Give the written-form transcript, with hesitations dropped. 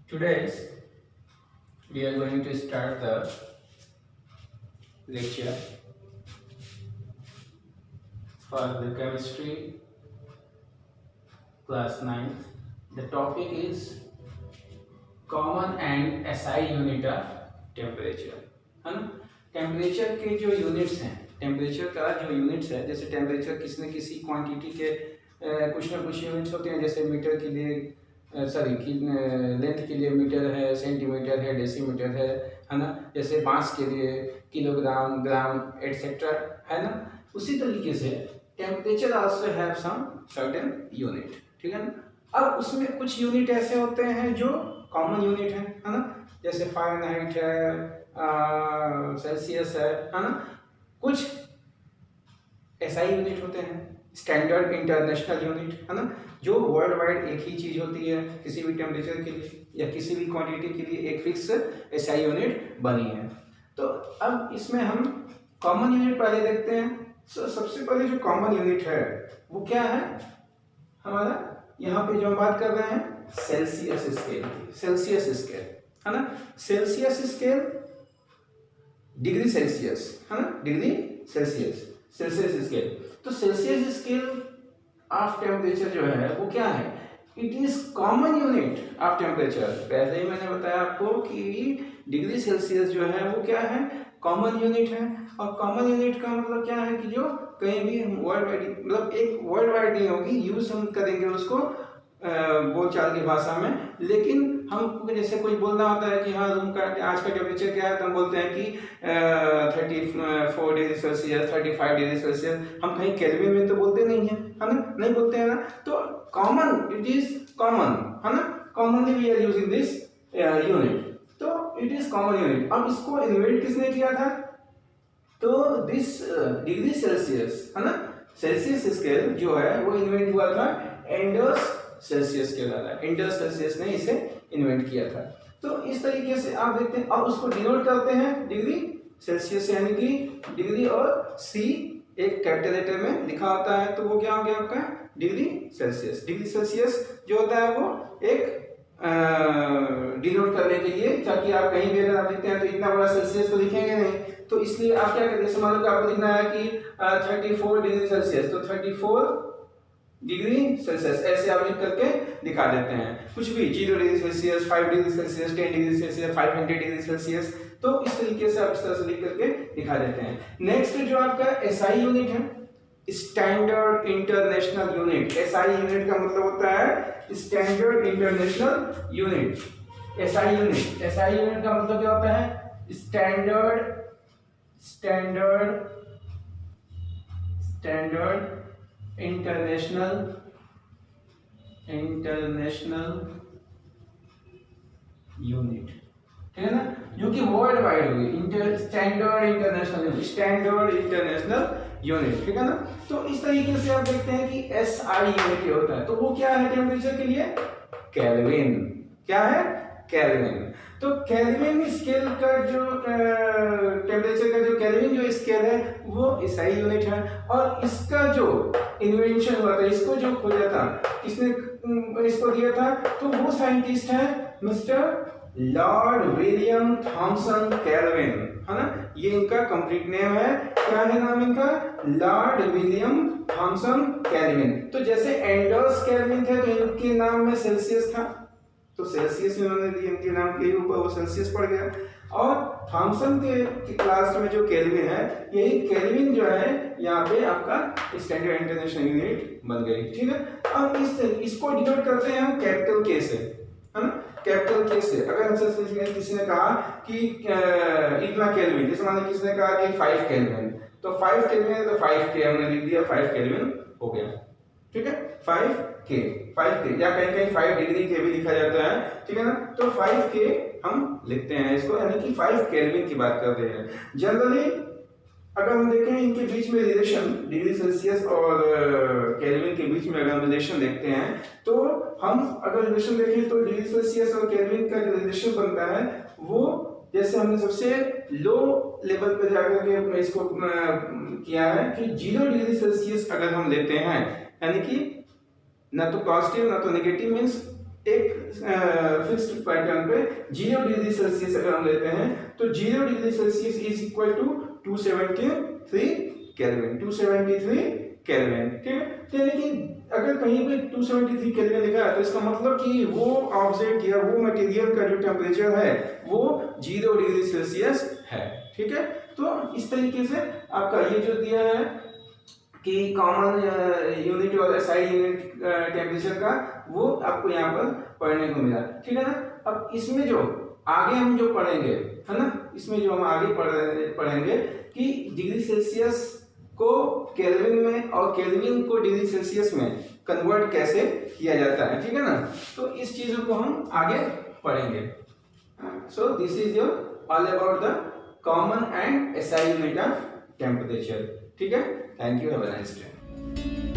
Today we are going to start the lecture for the chemistry class 9th. The topic is common and SI unit of temperature. है ना? Temperature के जो units हैं, temperature का जो units है, जैसे टेम्परेचर किसी न किसी क्वांटिटी के कुछ ना कुछ यूनिट्स होते हैं, जैसे मीटर के लिए लेंथ के लिए मीटर है, सेंटीमीटर है, डेसीमीटर है ना, जैसे मास के लिए किलोग्राम, ग्राम एटसेट्रा, है ना। उसी तरीके से temperature also have some certain unit, ठीक है ना। अब उसमें कुछ यूनिट ऐसे होते हैं जो कॉमन यूनिट है ना, जैसे फ़ारेनहाइट है, सेल्सियस है ना। कुछ एसआई यूनिट होते हैं, स्टैंडर्ड इंटरनेशनल यूनिट, है ना, जो वर्ल्ड वाइड एक ही चीज होती है, किसी भी टेम्परेचर के लिए या किसी भी क्वांटिटी के लिए एक फिक्स एसआई यूनिट बनी है। तो अब इसमें हम कॉमन यूनिट पहले देखते हैं। सबसे पहले जो कॉमन यूनिट है वो क्या है हमारा, यहाँ पे जो हम बात कर रहे हैं सेल्सियस स्केल, सेल्सियस स्केल, है ना। सेल्सियस स्केल डिग्री सेल्सियस, है ना, डिग्री सेल्सियस, सेल्सियस स्केल। तो सेल्सियस स्केल ऑफ टेम्परेचर जो है वो क्या है, it is common unit of temperature. पहले ही मैंने बताया आपको कि डिग्री सेल्सियस जो है वो क्या है, कॉमन यूनिट है। और कॉमन यूनिट का मतलब क्या है कि जो कहीं भी वर्ल्ड वाइड, मतलब एक वर्ल्ड वाइड नहीं होगी, यूज हम करेंगे उसको बोलचाल की भाषा में, लेकिन हमको जैसे कोई बोलना होता है कि हाँ रूम का आज का टेम्परेचर क्या है, तो हम बोलते हैं कि 34 डिग्री सेल्सियस, 35 डिग्री सेल्सियस। हम कहीं केल्विन में तो बोलते नहीं है ना, नहीं बोलते हैं ना। तो कॉमन, इट इज कॉमन, है ना, commonly we are using this unit, तो इट इज कॉमन यूनिट। अब इसको इन्वेंट किसने किया था, तो दिस डिग्री सेल्सियस, है ना, सेल्सियस स्केल जो है वो इन्वेंट हुआ था एंडर्स सेल्सियस के द्वारा। एंडर्स सेल्सियस ने इसे इन्वेंट किया था। तो इस तरीके से आप देखते हैं, अब उसको डिनोट करते हैं डिग्री सेल्सियस, यानी कि डिग्री और सी एक कैपिटल लेटर में लिखा होता है, तो वो क्या हो गया आपका डिग्री सेल्सियस। डिग्री सेल्सियस जो होता है वो एक डिनोट करने के लिए, ताकि आप कहीं भी अगर आप लिखते हैं तो इतना बड़ा सेल्सियस तो लिखेंगे नहीं, तो इसलिए आप क्या करते हैं, मान लो कि आपको लिखना है कि 34 डिग्री सेल्सियस, तो 34 डिग्री सेल्सियस ऐसे आप लिख करके दिखा देते हैं। कुछ भी 0 degree Celsius, 5 degree Celsius, 10 degree Celsius, 500 degree Celsius, तो इस तरीके से आप इस तरह से लिख करके दिखा देते हैं। नेक्स्ट जो आपका एसआई यूनिट है, standard international unit. SI unit का मतलब होता है standard international unit. SI unit, SI unit का मतलब क्या होता है, स्टैंडर्ड इंटरनेशनल यूनिट, ठीक है ना, जो कि वर्ल्ड वाइड होगी। स्टैंडर्ड इंटरनेशनल यूनिट, ठीक है ना। तो इस तरीके से आप देखते हैं कि एसआई यूनिट क्या होता है, तो वो क्या है टेम्परेचर के लिए, केल्विन। क्या है, केल्विन। तो केल्विन स्केल का जो टेम्परेचर का जो केल्विन जो स्केल है वो एसआई यूनिट है। और इसका जो इन्वेंशन हुआ था, इसको जो खोजा था, किसने इसको दिया था, तो वो साइंटिस्ट है mister lord William Thomson Kelvin, है ना। ये इनका कंप्लीट नेम है, क्या है नाम इनका, लॉर्ड विलियम थॉमसन केल्विन। तो जैसे एंडर्स केल्विन थे तो इनके नाम में सेल्सियस था, तो सेल्सियस उन्होंने दिया, इनके नाम के ऊपर वो सेल्सियस पड़ गया। और थॉमसन के क्लास में जो केल्विन है, यही केल्विन जो है यहाँ पे आपका स्टैंडर्ड इंटरनेशनल यूनिट बन गई, ठीक है। अब इसको डिनोट करते हैं हम कैपिटल के से, है ना, कैपिटल के से। अगर हमसे किसी ने कहा कि इतना केल्विन, जैसे मान लीजिए किसी ने कहा कि 5 केल्विन, तो 5 केल्विन है तो 5K हमने लिख दिया, 5 केल्विन हो गया, ठीक है। 5K या कहीं कहीं 5 डिग्री के भी लिखा जाता है, ठीक है ना। तो 5K हम लिखते हैं इसको, यानी कि 5 केल्विन की बात कर रहे हैं। जनरली अगर हम देखें इनके बीच में रिलेशन, डिग्री सेल्सियस और केल्विन के बीच में अगर हम रिलेशन देखते हैं, तो हम अगर रिलेशन देखें तो डिग्री सेल्सियस और केल्विन का जो रिलेशन बनता है वो, जैसे हमने सबसे लो लेवल पे जाकर के इसको किया है कि 0 डिग्री सेल्सियस अगर हम लेते हैं, यानी कि ना तो पॉजिटिव ना तो नेगेटिव, मींस एक फिक्स्ड पैटर्न पे 0 डिग्री सेल्सियस अगर हम लेते हैं तो 0 degree Celsius is equal to 273 kelvin, 273 kelvin, ठीक है। तो यानी कि अगर कहीं पे 273 केल्विन लिखा है तो इसका मतलब कि वो ऑब्जेक्ट या वो मटेरियल का जो टेम्परेचर है वो 0 डिग्री सेल्सियस है, ठीक है। तो इस तरीके से आपका ये जो दिया है कि कॉमन यूनिट और एसआई यूनिट टेम्परेचर का वो आपको यहाँ पर पढ़ने को मिला, ठीक है ना। अब इसमें जो आगे हम जो पढ़ेंगे है ना, इसमें जो हम आगे पढ़ेंगे कि डिग्री सेल्सियस को केल्विन में और केल्विन को डिग्री सेल्सियस में कन्वर्ट कैसे किया जाता है, ठीक है ना। तो इस चीजों को हम आगे पढ़ेंगे। So this is your all about the common and SI unit of temperature, ठीक है। Thank you, have a nice day.